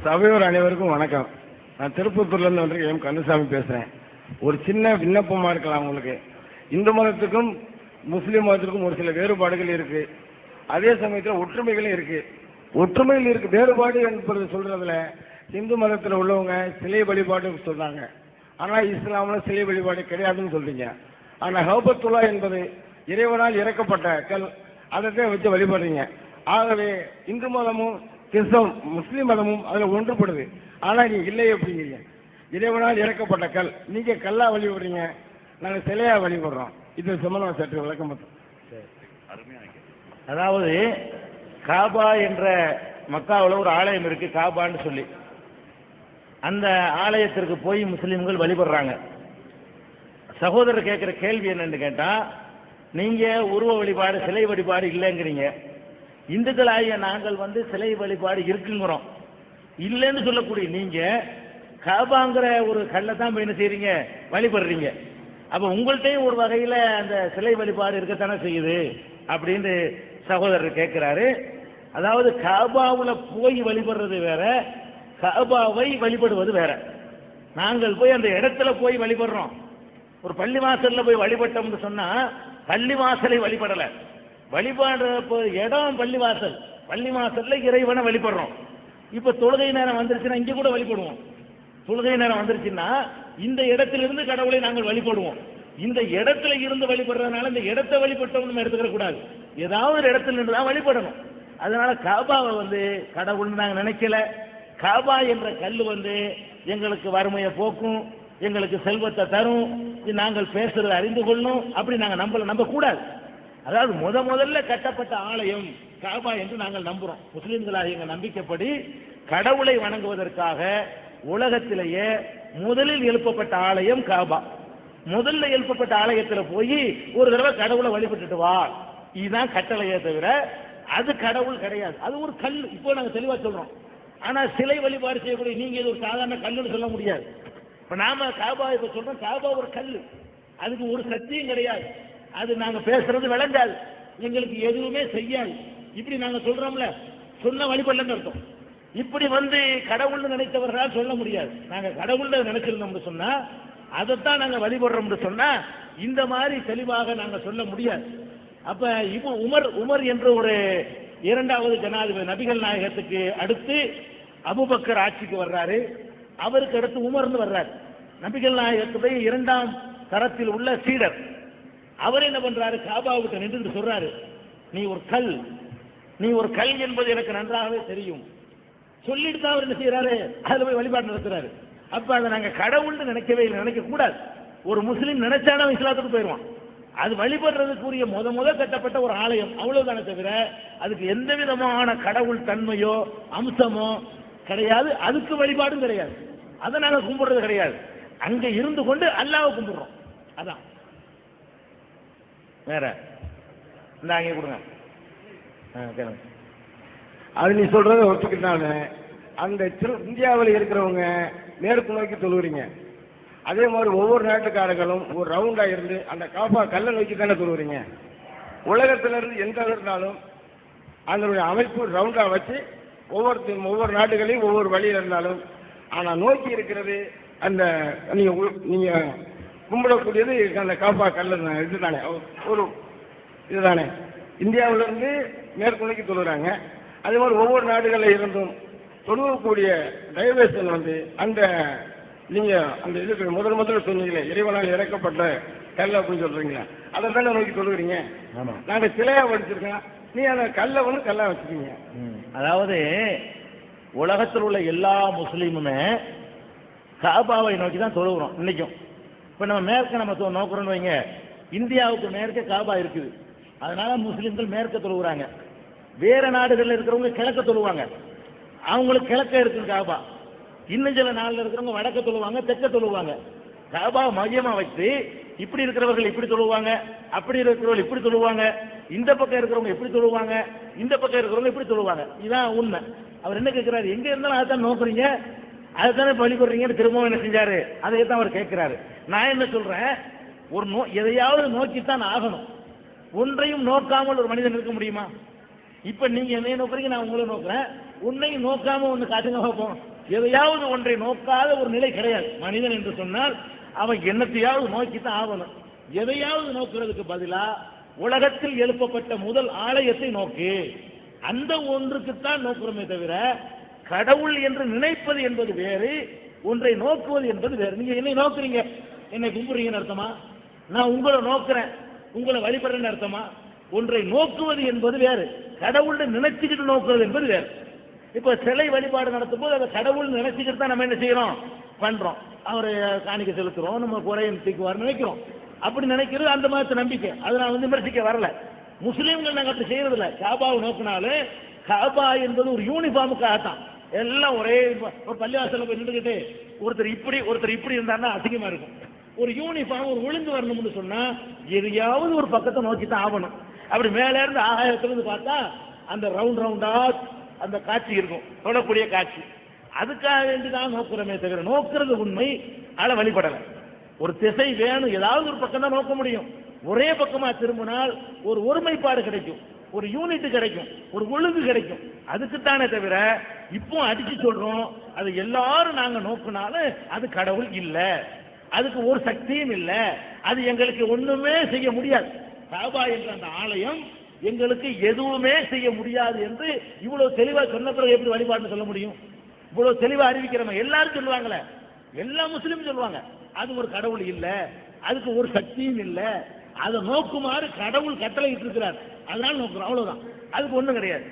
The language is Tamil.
சபையோர் அனைவருக்கும் வணக்கம். நான் திருப்பத்தூர்லேருந்து வந்து எம் கந்தசாமி பேசுகிறேன். ஒரு சின்ன விண்ணப்பமாக இருக்கலாம் உங்களுக்கு. இந்து மதத்துக்கும் முஸ்லீம் மதத்திற்கும் ஒரு சில வேறுபாடுகள் இருக்குது. அதே சமயத்தில் ஒற்றுமைகளும் இருக்குது. ஒற்றுமையில் இருக்குது, வேறுபாடு என்பது சொல்கிறதுல இந்து மதத்தில் உள்ளவங்க சிலை வழிபாடு சொல்கிறாங்க. ஆனால் இஸ்லாமில் சிலை வழிபாடு கிடையாதுன்னு சொல்கிறீங்க. ஆனால் ஹவுபத்துல்லா என்பது இறைவனால் இறக்கப்பட்ட கல், அதை வச்சு வழிபடுறீங்க. ஆகவே இந்து மதமும் கிறிஸ்தவ முஸ்லீம் மதமும் அதில் ஒன்றுபடுது. ஆனால் நீங்கள் இல்லை அப்படிங்கிறீங்க. இறைவனால் இறக்கப்பட்ட கல், நீங்கள் கல்லாக வழிபடுறீங்க, நாங்கள் சிலையாக வழிபடுறோம். இது சம்பந்தமாக சற்று விளக்கம். அதாவது காபா என்ற மக்காவில் ஒரு ஆலயம் இருக்கு, காபான்னு சொல்லி. அந்த ஆலயத்திற்கு போய் முஸ்லீம்கள் வழிபடுறாங்க. சகோதரர் கேட்குற கேள்வி என்னன்னு கேட்டா, நீங்க உருவ வழிபாடு சிலை வழிபாடு இல்லைங்கிறீங்க. இந்துக்களாகிய நாங்கள் சிலை வழிபாடு இருக்குங்கிறோம். இல்லைன்னு சொல்லக்கூடிய நீங்க காபாங்கிற ஒரு கல்லை தான் போய் என்ன செய்றீங்க, வழிபடுறீங்க. அப்ப உங்கள்கிட்டையும் ஒரு வகையில அந்த சிலை வழிபாடு இருக்கத்தானே செய்யுது அப்படின்னு சகோதரர் கேட்கிறாரு. அதாவது காபாவுல போய் வழிபடுறது வேற, காபாவை வழிபடுவது வேற. நாங்கள் போய் அந்த இடத்துல போய் வழிபடுறோம். ஒரு பள்ளி வாசல்ல போய் வழிபட்டோம்னு சொன்னா பள்ளி வாசலை வழிபடல, வழிபாடு இடம் பள்ளிவாசல், பள்ளிவாசல்ல இறைவனை வழிபடுறோம். இப்ப தொழுகை நேரம் வந்துருச்சுன்னா இங்க கூட வழிபடுவோம். தொழுகை நேரம் வந்துருச்சுன்னா இந்த இடத்திலிருந்து கடவுளை நாங்கள் வழிபடுவோம். இந்த இடத்துல இருந்து வழிபடுறதுனால இந்த இடத்தை வழிபட்டோம்னு எடுத்துக்கிற கூடாது. ஏதாவது ஒரு இடத்துல இருந்து தான் வழிபடணும். அதனால காபாவை கடவுள்னு நாங்கள் நினைக்கல. காபா என்ற கல் எங்களுக்கு வறுமையை போக்கும், எங்களுக்கு செல்வத்தை தரும், நாங்கள் பேசுறதை அறிந்து கொள்ளணும், அப்படி நாங்கள் நம்ப கூடாது. அதாவது முதல்ல கட்டப்பட்ட ஆலயம் காபா என்று நாங்கள் நம்புறோம். முஸ்லிம்களாக எங்கள் நம்பிக்கைப்படி கடவுளை வணங்குவதற்காக உலகத்திலேயே முதலில் எழுப்பப்பட்ட ஆலயம் காபா. முதல்ல எழுப்பப்பட்ட ஆலயத்தில் போய் ஒரு தடவை கடவுளை வழிபட்டுட்டு வா, இதுதான் கட்டளையே தவிர அது கடவுள் கிடையாது. அது ஒரு கல். இப்போ நாங்கள் தெளிவா சொல்றோம். ஆனா சிலை வழிபாடு செய்யக்கூடிய நீங்க இது ஒரு சாதாரண கல்லுன்னு சொல்ல முடியாது. இப்ப நாம காபா இப்ப சொல்றோம், காபா ஒரு கல், அதுக்கு ஒரு சக்தியும் கிடையாது. அது நாங்க பேசுறது விளங்காது, எங்களுக்கு எதுவுமே செய்யாது. இப்படி நாங்க சொல்றோம்ல, சொன்ன வழிபடலன்னு அர்த்தம். இப்படி கடவுள்னு நினைத்தவர்களால் சொல்ல முடியாது. நாங்க கடவுள் நினைச்சிருந்தோம்னு சொன்னா அதைத்தான் நாங்க வழிபடுறோம்னு சொன்னா இந்த மாதிரி தெளிவாக நாங்க சொல்ல முடியாது. அப்ப இப்போ உமர் என்ற ஒரு இரண்டாவது ஜனாதிபதி, நபிகள் நாயகத்துக்கு அடுத்து அபூபக்கர் ஆட்சிக்கு வர்றாரு. அவருக்கு அடுத்து உமர்னு வர்றாரு. நபிகள் நாயகத்துடைய இரண்டாம் தரத்தில் உள்ள சீடர். அவர் என்ன பண்றாரு, காபாவுக்கு நின்று சொல்றாரு, நீ ஒரு கல் என்பது எனக்கு நன்றாகவே தெரியும். சொல்லிட்டு தான் அவர் என்ன செய்யறாரு, அதுல போய் வழிபாடு நடத்துறாரு. அப்ப அதை நாங்க கடவுள்னு நினைக்கவே இல்லை, நினைக்க கூடாது. ஒரு முஸ்லீம் நினைச்சாலும் இஸ்லாத்துக்கு போயிடுவான். அது வழிபடுறதுக்குரிய முத கட்டப்பட்ட ஒரு ஆலயம், அவ்வளவுதானே தவிர அதுக்கு எந்த விதமான கடவுள் தன்மையோ அம்சமோ கிடையாது. அதுக்கு வழிபாடும் கிடையாது. அதை நாங்க கும்பிடுறது கிடையாது. அங்க இருந்து கொண்டு அல்லாஹ்வை கும்பிடுறோம். அதான் வேற. இந்த அங்கே கொடுங்க. அது நீ சொல்றதை ஒத்துக்கிட்டாங்க. அந்த இந்தியாவில் இருக்கிறவங்க மேற்கு நோக்கி தொழுகிறீங்க. அதே மாதிரி ஒவ்வொரு நாட்டுக்காரர்களும் ஒரு ரவுண்டா இருந்து அந்த காபா கல்லை நோக்கி தானே தொழுகிறீங்க. உலகத்திலிருந்து எந்த இருந்தாலும் அதனுடைய அமைப்பு ரவுண்டா வச்சு ஒவ்வொரு நாடுகளையும் ஒவ்வொரு வழியில் இருந்தாலும், ஆனால் நோக்கி இருக்கிறது அந்த நீங்க கும்பிடக்கூடியது அந்த காபா கல் இதுதானே, ஒரு இதுதானே. இந்தியாவிலிருந்து மேற்கு நோக்கி தொழுகிறாங்க. அதே மாதிரி ஒவ்வொரு நாடுகளில் இருந்தும் தொழுவக்கூடிய டைவர்ஷன் அந்த நீங்க அந்த இதுக்கு முதல்ல சொன்னீங்களே, இறைவனால் இறக்கப்பட்ட கல் அப்படின்னு சொல்றீங்களா, அதை தானே நோக்கி தொழுகிறீங்க. நாங்கள் சிலையா படிச்சிருக்கோம், நீ அந்த கல்லை கல்லா வச்சுக்கீங்க. அதாவது உலகத்தில் உள்ள எல்லா முஸ்லீமுமே காபாவை நோக்கி தான் தொழுகிறோம் இன்னைக்கும். இப்போ நம்ம மேற்க நோக்குறோன்னு வைங்க, இந்தியாவுக்கு மேற்கே காபா இருக்குது. அதனால முஸ்லீம்கள் மேற்க தொழுகிறாங்க. வேற நாடுகளில் இருக்கிறவங்க கிழக்க தொழுவாங்க, அவங்களுக்கு கிழக்க இருக்கு காபா. இன்னும் சில நாளில் இருக்கிறவங்க வடக்க தொழுவாங்க, தெற்க தொழுவாங்க. காபா மையமா வச்சு இப்படி இருக்கிறவர்கள் இப்படி தொழுவாங்க, அப்படி இருக்கிறவர்கள் இப்படி தொழுவாங்க, இந்த பக்கம் இருக்கிறவங்க எப்படி தொழுவாங்க, இந்த பக்கம் இருக்கிறவங்க இப்படி தொழுவாங்க. இதுதான் உண்மை. அவர் என்ன கேட்கிறாரு, எங்க இருந்தாலும் அதைத்தான் நோக்குறீங்க, அதைத்தானே வழிபடுறீங்கன்னு திரும்பவும் என்ன செஞ்சாரு, அதைத்தான் அவர் கேட்கிறாரு. நான் என்ன சொல்றேன், எதையாவது நோக்கித்தான் ஆகணும். ஒன்றையும் நோக்காமல் ஒரு மனிதன் இருக்க முடியுமா? இப்ப நீங்க என்னைய நோக்குறீங்க, நான் உங்களை நோக்குறேன். உன்னையும் நோக்காம ஒண்ணு காட்டுங்க பார்ப்போம். எதையாவது ஒன்றை நோக்காத ஒரு நிலை கிடையாது. மனிதன் என்று சொன்னால் அவன் என்னத்தையாவது நோக்கித்தான் ஆகணும். எதையாவது நோக்கிறதுக்கு பதிலா உலகத்தில் எழுப்பப்பட்ட முதல் ஆலயத்தை நோக்கி அந்த ஒன்றுக்குத்தான் நோக்குறோமே தவிர கடவுள் என்று நினைப்பது என்பது வேறு, ஒன்றை நோக்குவது என்பது வேறு. நீங்க என்னை நோக்குறீங்க, என்னை கும்பிடுறீங்கன்னு அர்த்தமா? நான் உங்களை நோக்குறேன், உங்களை வழிபடுறேன்னு அர்த்தமா? ஒன்றை நோக்குவது என்பது வேறு, கடவுள் நினைச்சுக்கிட்டு நோக்குவது என்பது வேறு. இப்ப சிலை வழிபாடு நடத்தும் போது அதை கடவுள் நினைச்சுக்கிட்டு தான் நம்ம என்ன செய்யறோம், பண்றோம். அவரை காணிக்க செலுத்துறோம், நம்ம குறையை தீக்குவார் நினைக்கிறோம். அப்படி நினைக்கிறது அந்த மாதிரி நம்பிக்கை. அதை நான் விமர்சிக்க வரல. முஸ்லீம்கள் நாங்கள் அப்படி செய்யறது இல்லை. காபாவை நோக்கினாலே காபா என்பது ஒரு யூனிஃபார்முக்காகத்தான். எல்லாம் ஒரே ஒரு பள்ளிவாசல போய் நின்றுக்கிட்டு ஒருத்தர் இப்படி இருந்தாருன்னா அசிங்கமா இருக்கும். ஒரு யூனிஃபார்ம் ஒரு ஒழுங்கு வரணும்னு சொன்னா எதையாவது ஒரு பக்கத்தை நோக்கி தான் ஆகணும். அப்படி மேல இருந்து ஆகாயத்திலிருந்து பார்த்தா அந்த ரவுண்டா அந்த காட்சி இருக்கும், தொடக்கூடிய காட்சி. அதுக்காக வேண்டிதான் நோக்குறமே தவிர நோக்குறது உண்மை ஆள வழிபடலை. ஒரு திசை வேணும், ஏதாவது ஒரு பக்கம் தான் நோக்க முடியும். ஒரே பக்கமா திரும்பினால் ஒரு ஒருமைப்பாடு கிடைக்கும், ஒரு யூனிட் கிடைக்கும், ஒரு ஒழுங்கு கிடைக்கும். அதுக்குத்தானே தவிர இப்போ அடிச்சு சொல்றோம் அது எல்லாரும் நாங்க நோக்கினாலும் அது கடவுள் இல்லை, அதுக்கு ஒரு சக்தியும் இல்லை, அது எங்களுக்கு ஒண்ணுமே செய்ய முடியாது. காபா என்ற அந்த ஆலயம் எங்களுக்கு எதுவுமே செய்ய முடியாது என்று இவ்வளவு தெளிவா சொன்ன பிறகு எப்படி வழிபாடுன்னு சொல்ல முடியும்? இவ்வளவு தெளிவா அறிவிக்கிறவங்க எல்லாரும் சொல்லுவாங்களே, எல்லா முஸ்லீமும் சொல்லுவாங்க அது ஒரு கடவுள் இல்லை, அதுக்கு ஒரு சக்தியும் இல்லை, அதை நோக்குமாறு கடவுள் கட்டளை இட்டு இருக்கிறார், அதனால நோக்குறோம், அவ்வளவுதான். அதுக்கு ஒண்ணும் கிடையாது.